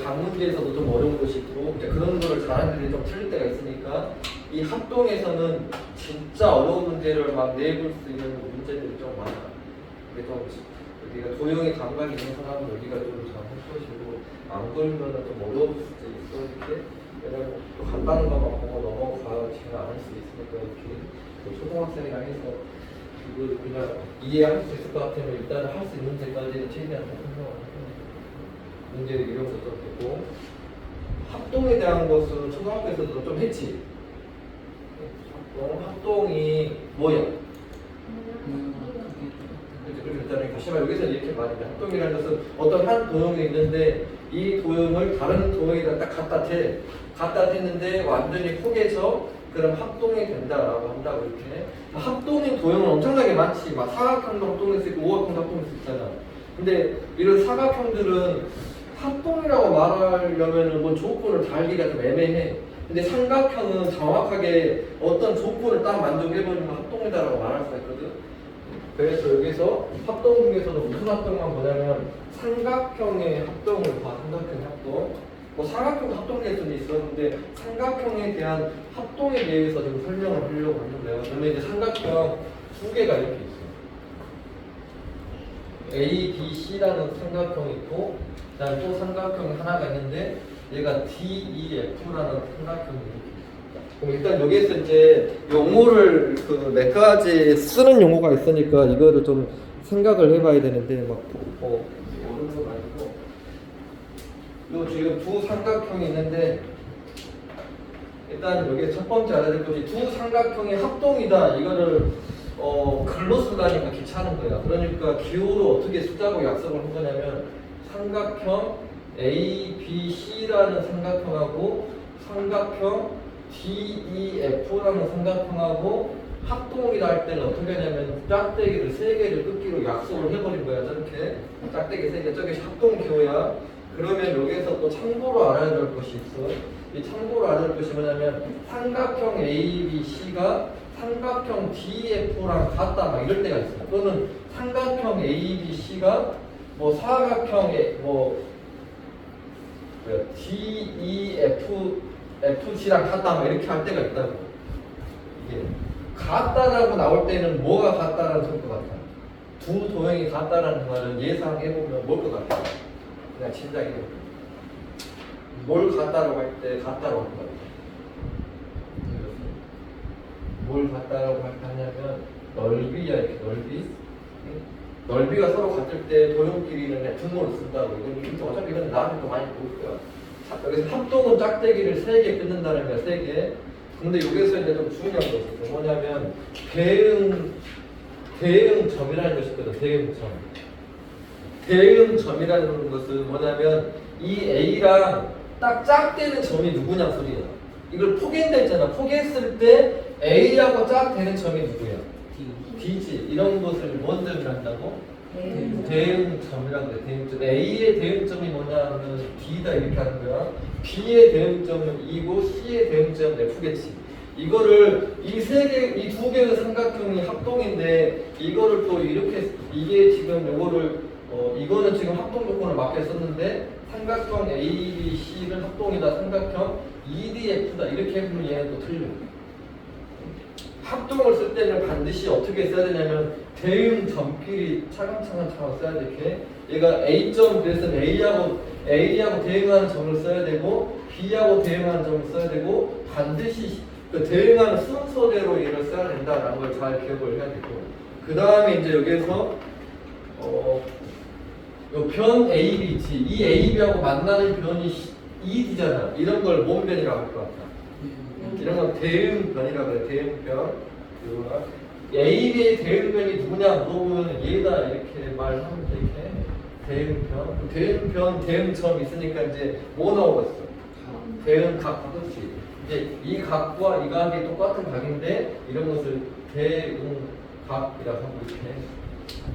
각 문제에서도 좀 어려운 것이 있고 그런 거를 잘하는 애들이 좀 틀릴 때가 있으니까 이 합동에서는 진짜 어려운 문제를 막 내볼 수 있는 문제들이 좀 많아. 이게 좀 우리가 도형의 감각이 있는 사람은 여기가 좀 잘할 것이고 안 걸면은 좀 어려울 수도 있어. 이렇게 왜냐면 또 간단한 것만 보고 넘어가지는 않을 수 있으니까 이렇게 초등학생이랑 해서 이걸 그냥 이해할 수 있을 것 같으면 일단 할 수 있는 데까지는 최대한 설명하고 문제를 이런 것도 되고 합동에 대한 것은 초등학교에서도 좀 했지. 합동이 뭐야? 그렇게 다시 말해 여기서 이렇게 말합니다. 합동이라는 것은 어떤 한 도형이 있는데 이 도형을 다른 도형에다 딱 갖다 댔는데 완전히 포개서 그럼 합동이 된다라고 한다고 이렇게. 합동인 도형은 엄청나게 많지. 막 사각형도 합동일 수 있고 오각형도 합동일 수 있잖아. 근데 이런 사각형들은 합동이라고 말하려면은 뭐 조건을 달기가 좀 애매해. 근데 삼각형은 정확하게 어떤 조건을 딱 만족해버리면 합동이다라고 말할 수가 있거든. 그래서 여기서 합동 중에서도 무슨 합동만 보냐면 삼각형의 합동을 봐. 삼각형의 합동. 뭐 사각형 합동 예술이 있었는데 삼각형에 대한 합동에 대해서 좀 설명을 하려고 하는데요. 근데 이제 삼각형 두 개가 이렇게 있어요. A, B, C라는 삼각형이 있고 그다음 또 삼각형 하나가 있는데 얘가 D, E, F라는 삼각형이 이렇게 있습니다. 그럼 일단 여기에서 이제 용어를 그 몇 가지 쓰는 용어가 있으니까 이거를 좀 생각을 해봐야 되는데 막 모르는 건 아니고 요 지금 두 삼각형이 있는데 일단 여기 첫 번째 알아야 될 것이 두 삼각형의 합동이다. 이거를 글로 쓰다니까 귀찮은 거야. 그러니까 기호로 어떻게 쓰자고 약속을 한 거냐면 삼각형 A, B, C라는 삼각형하고 삼각형 D, E, F라는 삼각형하고 합동이라 할 때는 어떻게 하냐면 짝대기를 세 개를 끊기로 약속을 해버린 거야. 저렇게 짝대기 세 개, 저게 합동 기호야. 그러면 여기에서 또 참고로 알아야 될 것이 있어. 이 참고로 알아야 될 것이 뭐냐면 삼각형 A, B, C가 삼각형 D, F랑 같다 막 이럴 때가 있어요. 또는 삼각형 A, B, C가 뭐 사각형 D, E, F, G랑 같다 막 이렇게 할 때가 있다고. 이게 같다라고 나올 때는 뭐가 같다라는 소리 것 같아. 두 도형이 같다라는 말은 예상해보면 뭘 것 같아. 그냥 짐작해. 뭘 같다라고 할 때 같다라고 할 것 같아. 뭘 같다라고 할 때 하냐면 넓이야. 이렇게 넓이. 넓이가 서로 같을 때 도형끼리는 그냥 분모를 쓴다고. 이건 어차피 이건 나한테 또 많이 볼 거야. 자, 여기서 합동은 짝대기를 3개 끊는다는 거야. 3개. 근데 여기서 이제 좀 중요한 것이 있어. 뭐냐면 대응점이라는 것이 있거든. 대응점. 대응점이라는 것은 뭐냐면 이 A랑 딱 짝되는 점이 누구냐 소리야. 이걸 포개한다 했잖아. 포개했을 때 A하고 짝되는 점이 누구야? D지. 이런 것을 뭔 점이란다고? 대응점이라고 그래. 대응점. A의 대응점이 뭐냐면 D다 이렇게 하는 거야. B의 대응점은 E고 C의 대응점은 F겠지. 이거를 이 두 개의 삼각형이 합동인데 이거를 또 이렇게 이게 지금 요거를 이거는 지금 합동 조건을 맞게 썼는데 삼각형 A, B, C는 합동이다. 삼각형 E, D, F다. 이렇게 해보면 얘는 또 틀려. 합동을 쓸 때는 반드시 어떻게 써야 되냐면 대응점끼리 차근차근 써야 돼. 이렇게 얘가 A점 그래서 A하고 대응하는 점을 써야 되고 B하고 대응하는 점을 써야 되고 반드시 그 대응하는 순서대로 얘를 써야 된다라는 걸 잘 기억을 해야 되고 그 다음에 이제 여기에서 요 변 A, B 있지. 이 A, B하고 만나는 변이 ED잖아. 이런 걸 뭔 변이라고 할 것 같아? 이런 건 대응변이라고 그래. 대응변. A, B의 대응변이 누구냐 물어보면 얘다 이렇게 말하면 돼. 이렇게 대응변, 대응점 있으니까 이제 뭐 나오겠어? 대응각. 그렇지. 이제 이 각과 이 각이 똑같은 각인데 이런 것을 대응각이라고 하고 이렇게.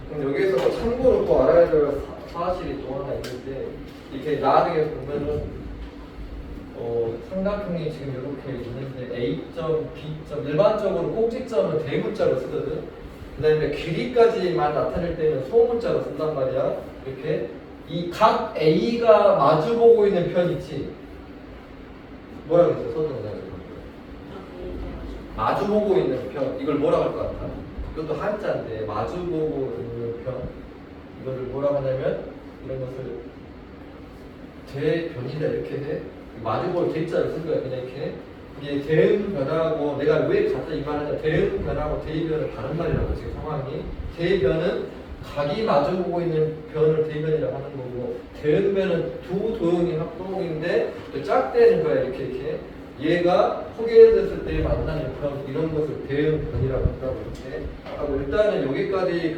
그럼 여기에서 참고로 또 알아야 될 사실이 또 하나 있는데 이렇게 나중에 보면은 삼각형이 지금 이렇게 있는데 A점, B점 일반적으로 꼭지점은 대문자로 쓰거든. 그 다음에 길이까지만 나타낼 때는 소문자로 쓴단 말이야. 이렇게 이 각 A가 마주보고 있는 편 있지. 뭐라고 했어? 서준호가 마주보고 있는 편 이걸 뭐라고 할 것 같아? 이것도 한자인데 마주보고 있는 편 이거를 뭐라고 하냐면 이런 것을 대변이다 이렇게 해. 마주보고 대자를 쓴 거야. 그냥 이렇게 이게 대응변하고 내가 왜 갑자기 이 말을 하냐 대응변하고 대변은 다른 말이라고 지금 상황이 대변은 각이 마주보고 있는 변을 대변이라고 하는 거고 대응변은 두 도형이 합동인데 짝대는 거야. 이렇게 얘가 포개됐을 때 만나는 변 이런 것을 대응변이라고 한다고 이렇게 하고 일단은 여기까지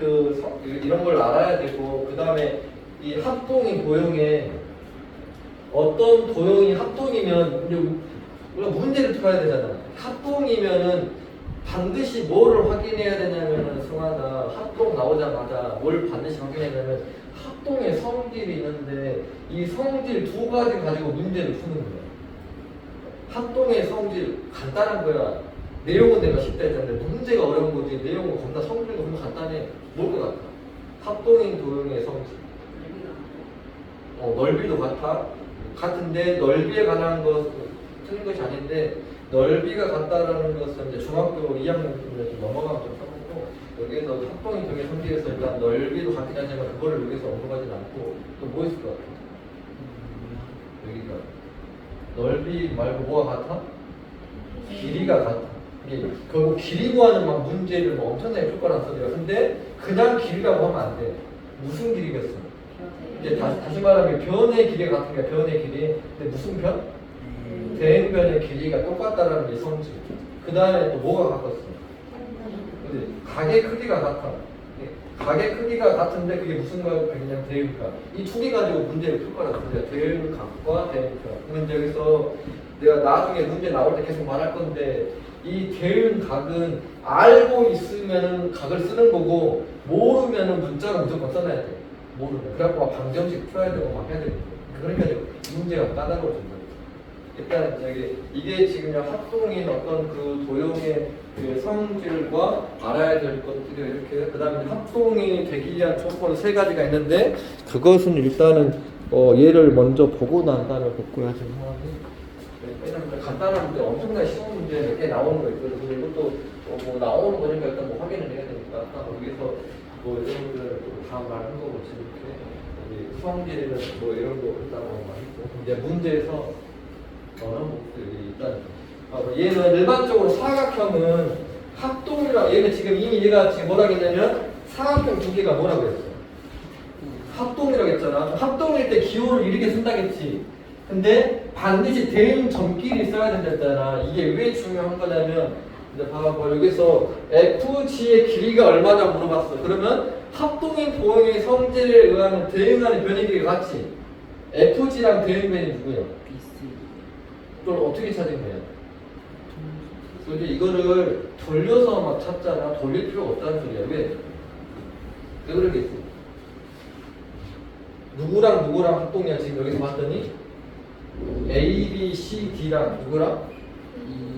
이런 걸 알아야 되고 그 다음에 이 합동인 도형에 어떤 도형이 합동이면 우리가 문제를 풀어야 되잖아. 합동이면은 반드시 뭐를 확인해야 되냐면은 승환아, 합동 나오자마자 뭘 반드시 확인해야 되냐면 합동의 성질이 있는데 이 성질 두 가지 가지고 문제를 푸는 거야. 합동의 성질 간단한 거야. 내용은 내가 쉽다 했는데 문제가 어려운 거지. 내용은 겁나 성질도 너무 간단해. 뭘 것 같아? 합동인 도형의 성질. 넓이도 같은데 넓이에 관한 것은 틀린 것이 아닌데 넓이가 같다라는 것은 이제 중학교 2학년 때 좀 넘어가면 좀 써보고 여기에서 합동인 도형의 성질에서 일단 넓이도 같긴 하지만 그거를 여기서 언급하지는 않고 또 뭐 있을 것 같아? 여기가 넓이 말고 뭐가 같아? 길이가 같아. 이게 결국 길이 구하는 막 문제를 뭐 엄청나게 풀 거란 소리야. 근데 그냥 길이라고 하면 안 돼. 무슨 길이겠어? 이제 다시 말하면 변의 길이 같은 게 변의 길이. 근데 무슨 변? 대응변의 길이가 똑같다라는 게 성질. 그 다음에 또 뭐가 같았어? 근데 각의 크기가 같아. 각의 크기가 같은데 그게 무슨 각이냐? 대응각. 이 두 개 가지고 문제를 풀 거란 소리야. 대응각과 대응각. 그런데 여기서 내가 나중에 문제 나올 때 계속 말할 건데 이 대응각은 알고 있으면은 각을 쓰는 거고 모르면은 문자로 무조건 써놔야 돼. 모르면. 그래갖고 막 방정식 풀어야 되고 막 해야 되고. 그러니까 문제가 까다로워진다. 일단 여기 이게 지금 합동인 어떤 그 도형의 그 성질과 알아야 될 것들이 이렇게 그다음에 합동이 되기 위한 조건 세 가지가 있는데 그것은 일단은 얘를 먼저 보고 난 다음에 복구해야 되는 상황이. 왜냐면 간단한데 엄청나게 쉬운 문제 몇 개 나오는 거 있거든요. 근데 이것도 뭐 나오는 거니까 일단 뭐 확인을 해야 되니까 여기서 뭐 이런 것들 다 말한 거고 지금 이렇게 성질이나 뭐 이런 거 일단 말했고 이제 문제에서 어려운 것들이 일단 얘는 일반적으로 사각형은 합동이라 얘는 지금 이미 얘가 지금 뭐라고 했냐면 사각형 두 개가 뭐라고 했어? 합동이라고 했잖아. 합동일 때 기호를 이렇게 쓴다겠지. 근데 반드시 대응 점끼리 써야 된다 했잖아. 이게 왜 중요한 거냐면 이제 봐봐 여기서 FG의 길이가 얼마냐 물어봤어. 그러면 합동인 도형의 성질에 의하면 대응하는 변의 길이가 같지. FG랑 대응변이 누구야? 그걸 어떻게 찾은 거야? 근데 이거를 돌려서 막 찾잖아. 돌릴 필요가 없다는 소리야. 왜? 왜 그러겠어? 누구랑 누구랑 합동이야? 지금 여기서 봤더니 A, B, C, D랑 누구랑?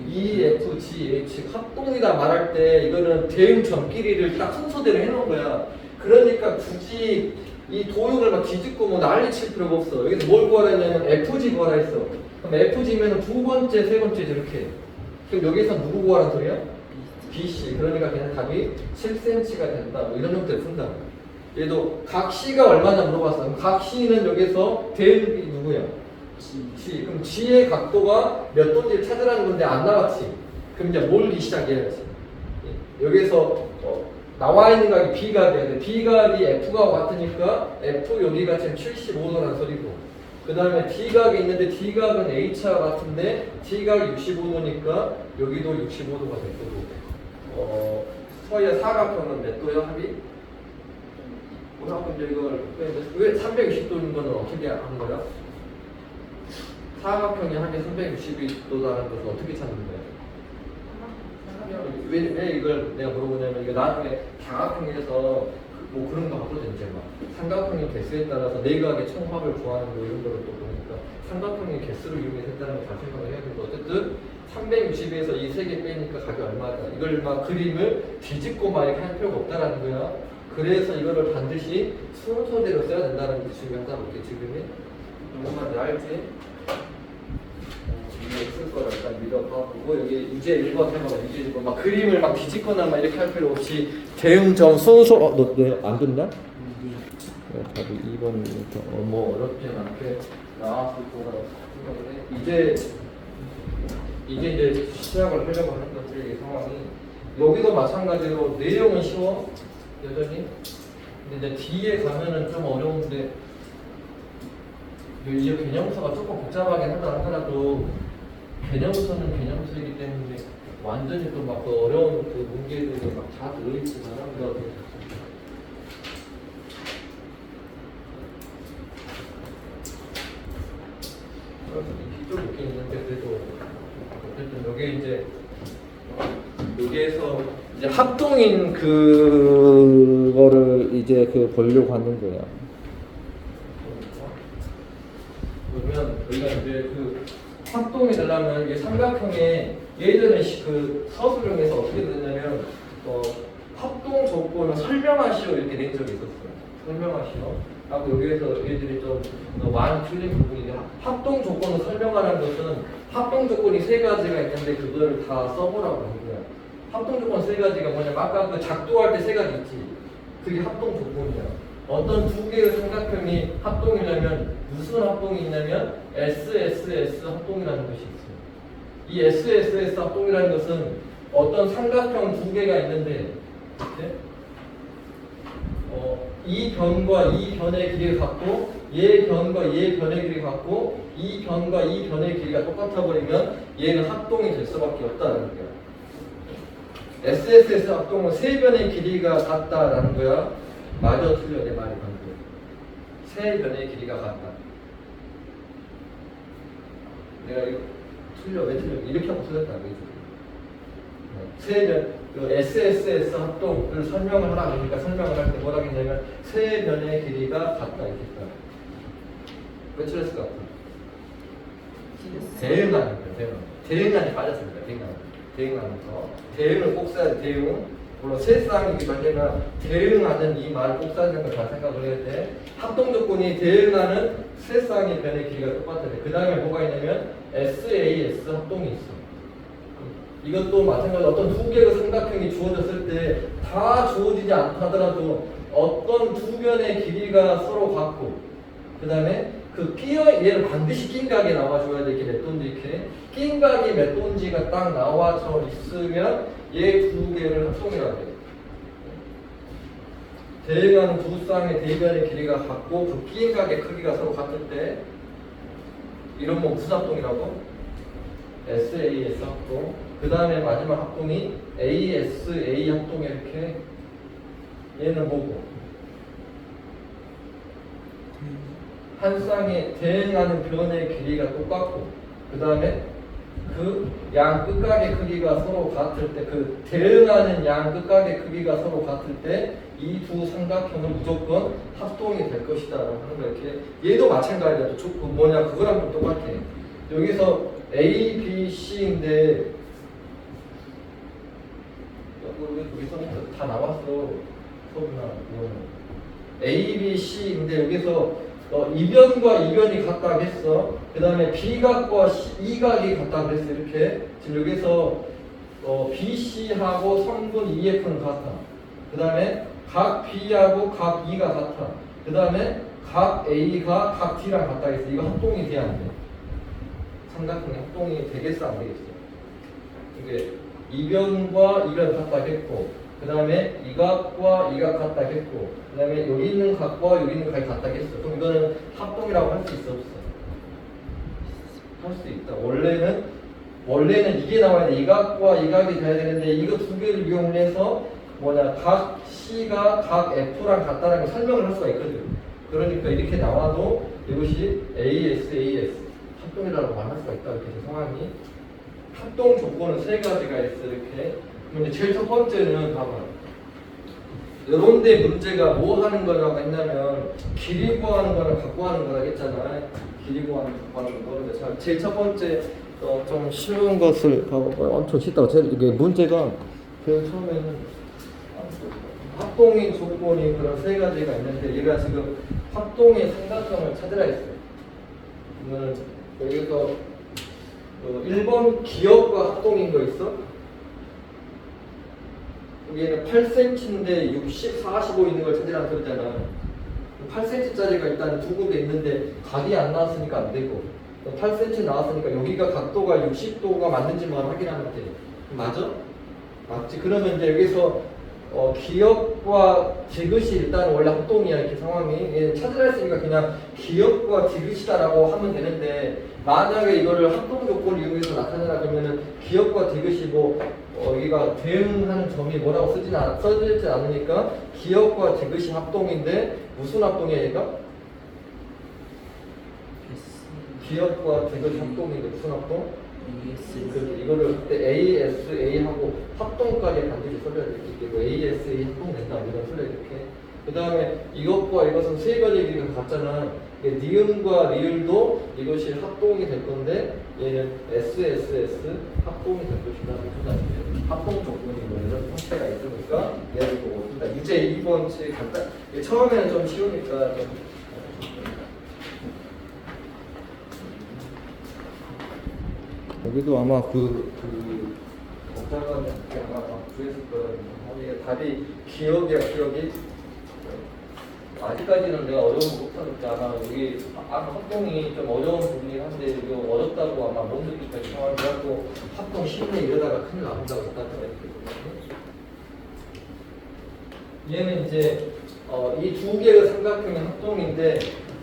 E, F, G, H 합동이다 말할 때 이거는 대응 점끼리를 딱 순서대로 해놓은 거야. 그러니까 굳이 이 도형을 막 뒤집고 뭐 난리 칠 필요가 없어. 여기서 뭘 구하라 했냐면 FG 구하라 했어. 그럼 FG면 두 번째, 세 번째 이렇게. 그럼 여기서 누구 구하라는 소리야? BC. 그러니까 그냥 답이 7cm가 된다. 뭐 이런 형태를 푼다. 얘도 각 C가 얼마나 물어봤어. 그럼 각 C는 여기서 대응이 누구야? G. 그럼 G의 각도가 몇 도인지를 찾으라는 건데 안 나왔지. 그럼 이제 몰기 시작해야지. 여기서 나와 있는 각이 B각이야. 근데 B각이 F가 같으니까 F 여기가 지금 75도라는 소리고. 그 다음에 D각이 있는데 D각은 H와 같은데 D각이 65도니까 여기도 65도가 될 거고. 서희의 사각형은 몇 도야 합이? 그럼 이제 이걸 왜 360도인 거는 어떻게 한 거야? 사각형이 합이 360도라는 것을 어떻게 찾는 거야? 왜 이걸 내가 물어보냐면 이거 나중에 다각형에서 뭐 그런 거 하거든. 이제 막 삼각형의 개수에 따라서 내각의 총합을 구하는 거 이런 거를 또 보니까 삼각형의 개수를 이용해서 했다는 걸 잘 생각을 해야 되고 어쨌든 360에서 이 세 개 빼니까 각이 얼마다. 이걸 막 그림을 뒤집고 막 이렇게 할 필요가 없다라는 거야. 그래서 이거를 반드시 순서대로 써야 된다는 게 중요하다고 이렇게 지금이 누구만 알지? 이게 쓸 거를 일단 믿어보고 여기 유제 1번 해봐봐. 유제 1번 막 그림을 막 뒤집거나 막 이렇게 할 필요 없이 대응점 순서 너 안 된다? 답이 2번부터 뭐 어렵지 않게 나왔을 거라고 생각을 해. 이제 시작을 하려고 하는 것들의 상황이 여기도 마찬가지로 내용은 쉬워 여전히. 근데 이제 뒤에 가면은 좀 어려운데 이 개념서가 조금 복잡하긴 하더라도 개념서는 개념서이기 때문에 완전히 또 막 그 어려운 그 문제들이 막 다 들어있지만 좀 있긴 있는데 그래도 어쨌든 여기 이제 여기에서 이제 합동인 그거를 이제 그 보려고 하는 거야. 그러면 우리가 이제 그 합동이 되려면 이게 삼각형의 예전에 그 서술형에서 어떻게 되냐면 합동 조건을 설명하시오 이렇게 된 적이 있었어요. 설명하시오. 하고 여기에서 얘들이 좀 많이 틀린 부분인데 합동 조건을 설명하는 것은 합동 조건이 세 가지가 있는데 그거를 다 써보라고 한 거야. 합동 조건 세 가지가 뭐냐면 아까 그 작도할 때 세 가지 있지. 그게 합동 조건이야. 어떤 두 개의 삼각형이 합동이냐면 무슨 합동이 있냐면 SSS 합동이라는 것이 있어요. 이 SSS 합동이라는 것은 어떤 삼각형 두 개가 있는데 이렇게 이 변과 이 변의 길이가 같고 얘 변과 얘 변의 길이가 같고 이 변과 이 변의 길이가 똑같아 버리면 얘는 합동이 될 수밖에 없다는 거야. SSS 합동은 세 변의 길이가 같다라는 거야. 맞아 틀려 내 말이 방금. 세 변의 길이가 같다. 내가 이거 틀려 왜 틀려 이렇게 하고 틀렸다 세 변, SSS 합동을 설명을 하라 그러니까 설명을 할 때 뭐라 했냐면 세 변의 길이가 같다 이렇게 했다. 왜 틀렸을 것 같아? 대응하는 거예요. 대응하는 빠졌습니다. 대응하는 거. 대응을 꼭 써야 돼. 대응. 물론 세쌍이기도 하지만 대응하는 이 말을 꼭 써야 되는 걸 잘 생각을 해야 돼. 합동 조건이 대응하는 세쌍의 변의 길이가 똑같아야 돼. 그 다음에 뭐가 있냐면 SAS 합동이 있어. 이것도 마찬가지로 어떤 두 개의 삼각형이 주어졌을 때 다 주어지지 않다더라도 어떤 두 변의 길이가 서로 같고 그 다음에 그 얘는 반드시 낀 각이 나와줘야 돼. 이렇게 몇 돈지 이렇게 낀 각이 몇 돈지가 딱 나와져 있으면 얘 두 개를 합동이라고 해. 대응하는 두 쌍의 대변의 길이가 같고 그 낀 각의 크기가 서로 같을 때 이런 뭐 무슨 합동이라고? SAS 합동. 그 다음에 마지막 합동이 ASA 합동이 이렇게 얘는 뭐고? 한 쌍에 대응하는 변의 길이가 똑같고 그 다음에 그 양 끝각의 크기가 서로 같을 때 그 대응하는 양 끝각의 크기가 서로 같을 때 이 두 삼각형은 무조건 합동이 될 것이다 라고 하는 거 이렇게 얘도 마찬가지야. 또 뭐냐 그거랑 좀 똑같아. 여기서 A, B, C인데 여기서 다 나왔어. 소문나 A, B, C인데 여기서 이변과 이변이 같다고 했어. 그 다음에 B각과 E각이 같다고 했어. 이렇게 지금 여기서 BC하고 성분 EF는 같아. 그 다음에 각 B하고 각 E가 같아. 그 다음에 각 A가 각 D랑 같다 했어. 이거 합동이 돼야 안 돼. 삼각형이 합동이 되겠어 안 되겠어? 이게 이변과 이변 같다 했고 그 다음에 이각과 이각 같다 했고 그 다음에 여기 있는 각과 여기 있는 각이 같다 했어. 그럼 이거는 합동이라고 할 수 있어 없어? 할 수 있다. 원래는 이게 나와야 돼. 이각과 이각이 돼야 되는데 이거 두 개를 이용해서 각 C가 각 F랑 같다는 걸 설명을 할 수가 있거든. 그러니까 이렇게 나와도 이것이 AS 합동이라고 말할 수가 있다. 이렇게 상황이 합동 조건은 세 가지가 있어. 이렇게. 그럼 이제 제일 첫 번째는 봐봐. 이런 데 문제가 뭐 하는 거라고 했냐면 길이 구하는 거랑 갖고 하는 거라고 했잖아. 길이 구하는 갖고 하는 거. 자, 제일 첫 번째 좀 쉬운 것을 봐봐. 엄청 쉽다고. 제일 이게 문제가 그 처음에는 합동인 조건이 그런 세 가지가 있는데 얘가 지금 합동의 삼각형을 찾으라 했어요. 그러면 여기서 1번 기역과 합동인 거 있어? 여기에는 8cm인데 60, 45 있는 걸 찾으라는 소리잖아. 8cm짜리가 일단 두 군데 있는데 각이 안 나왔으니까 안 되고 8cm 나왔으니까 여기가 각도가 60도가 맞는지만 확인하면 돼. 맞아? 맞지? 그러면 이제 여기서 기역과 디귿이 일단 원래 합동이야. 이렇게 상황이 찾으라 했으니까 그냥 기역과 디귿이다라고 하면 되는데 만약에 이거를 합동 조건을 이용해서 나타내라 그러면은 기역과 디귿이 여기가 대응하는 점이 뭐라고 써지지 않으니까 기역과 디귿이 합동인데 무슨 합동이야 얘가? 기역과 디귿 합동인데 무슨 합동? 이거를 그때 ASA하고 합동까지 반드시 써줘야 되기 때문에 ASA 합동된다 이런 소리 이렇게. 그 다음에 이것과 이것은 세 가지 길이가 같잖아. 니은과 리을도 이것이 합동이 될 건데 얘는 SSS 합동이 될 것이다. 합동 조건이 이런 형태가 있으니까 얘를 보고 쓴다. 이제 2번 책 간단. 처음에는 좀 쉬우니까 좀. 여기도 아마 그 복잡한 게 아마 구했을 거예요. 답이 기억이 아직까지는 내가 어려운 거 못하니까 아마 여기 아까 합동이 좀 어려운 부분이긴 한데 이거 어렵다고 아마 못 느낄 상황이 돼갖고 합동 쉽네 이러다가 큰일 나온다고 생각했거든요. 얘는 이제 이 두 개의 삼각형의 합동인데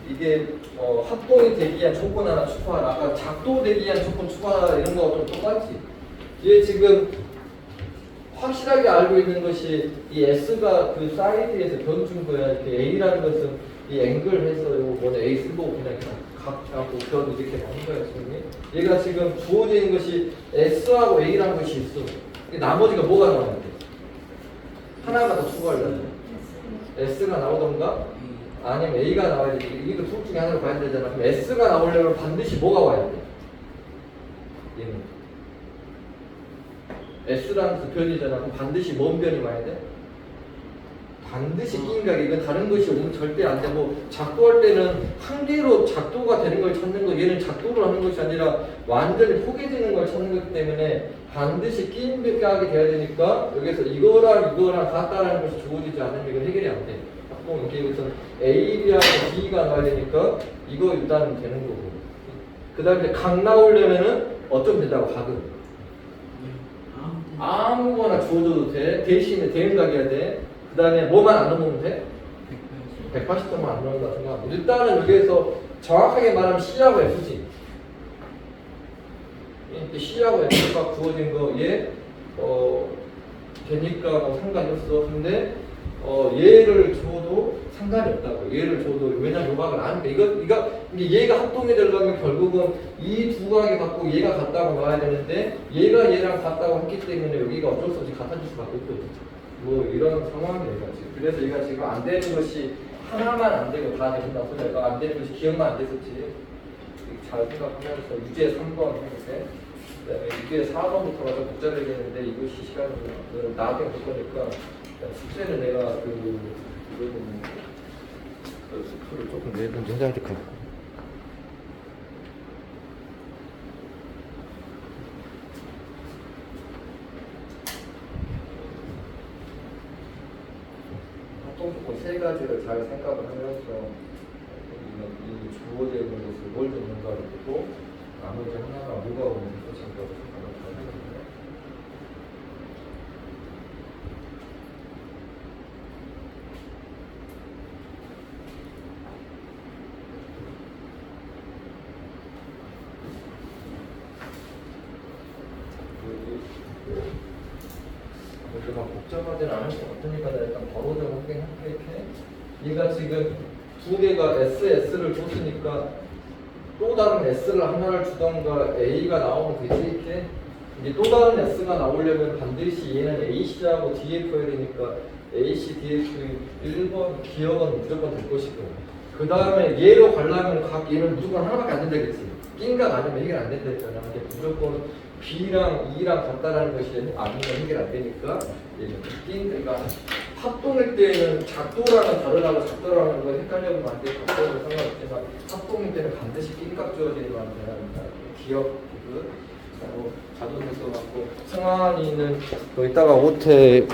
이게 합동이 되기 위한 조건 하나 추가하라. 아까 작동되기 위한 조건 추가하라 이런 거와 좀 똑같지. 얘 지금 확실하게 알고 있는 것이 이 S가 그 사이드에서 변준 거야. 이렇게 A라는 것은 이 앵글 해서 이거 뭐냐 A 쓰고 그냥 각하고 변 이렇게 하는 거야 지금. 얘가 지금 주어져 있는 것이 S하고 A라는 것이 있어. 나머지가 뭐가 나와야 돼? 하나가 더 추가하려면 S가 나오던가 아니면 A가 나와야 돼. 이거 둘 중에 하나를 봐야 되잖아. 그럼 S가 나오려면 반드시 뭐가 와야 돼? 얘는 S라는 그 변이잖아. 그럼 반드시 뭔 변이 와야 돼? 반드시 끼인각이. 이건 다른 것이 오면 절대 안 되고 작도할 때는 한 개로 작도가 되는 걸 찾는 거. 얘는 작도를 하는 것이 아니라 완전히 포개지는 걸 찾는 거기 때문에 반드시 끼인각이 돼야 되니까 여기서 이거랑 같다라는 것이 주어지지 않으면 이건 해결이 안 돼. 이게 우선 A, B하고 D가 나와야 되니까 이거 일단 되는 거고. 그 다음에 각 나오려면은 어쩜 된다고 각은? 아무거나 주어줘도 돼. 대신에 대응각이어야 돼. 그 다음에 뭐만 안 넣으면 돼? 180도만 안 넣는다 생각. 일단은 여기에서 정확하게 말하면 C하고 F지. C하고 F가 구워진 거 얘 되니까 뭐 상관이 없어. 근데 얘를 줘도 상관이 없다고. 얘를 줘도 왜냐면 요각을 아니까 이거 얘가 합동이 되려면 결국은 이 두 각이 같고 얘가 같다고 나와야 되는데 얘가 얘랑 같다고 했기 때문에 여기가 어쩔 수 없이 같아질 수밖에 없거든. 뭐 이런 상황이에요 지금. 그래서 얘가 지금 안 되는 것이 하나만 안 되고 다 된다 소리가 안 되는 것이 기억만 안 됐었지. 잘 생각하면서 유제 3번 해볼게. 그다음에 유제 4번부터가 좀 복잡해지는데 이것이 시간을 나중에 볼 거니까. 숙제는 내가 스프를 조금 내든지 해야 될 것 같고. 합동 조건 세 가지를 잘 생각을 하면서 이 주어져 있는 것을 뭘 듣는가를 보고 나머지 하나가 뭐가 오는 것인가 생각을 잘 해야 됩니다. 막 복잡하지는 않을 것 같으니까 일단 바로 좀 확인할게. 얘가 지금 두 개가 SS를 줬으니까 또 다른 S를 하나를 주던가 A가 나오면 되지 이렇게. 이제 또 다른 S가 나오려면 반드시 얘는 AC하고 DF여야 되니까 AC, DF 1번 기억은 무조건 될 것이고 그 다음에 얘로 가려면 각 얘는 무조건 하나밖에 안 된다겠지. 낀각 아니면 해결 안 된다 했잖아. 근데 무조건 B랑 E랑 같다라는 것이 아니면 해결 안 되니까 그러니까 합동일 때는 작도랑은 다르다고 작도라는 거 헷갈려면 안 돼. 작도는 상관없지만 합동일 때는 반드시 낀각 주어지는 거 아니야. 기억 그리고 자동에서 갖고 승환이는 또 이따가 오태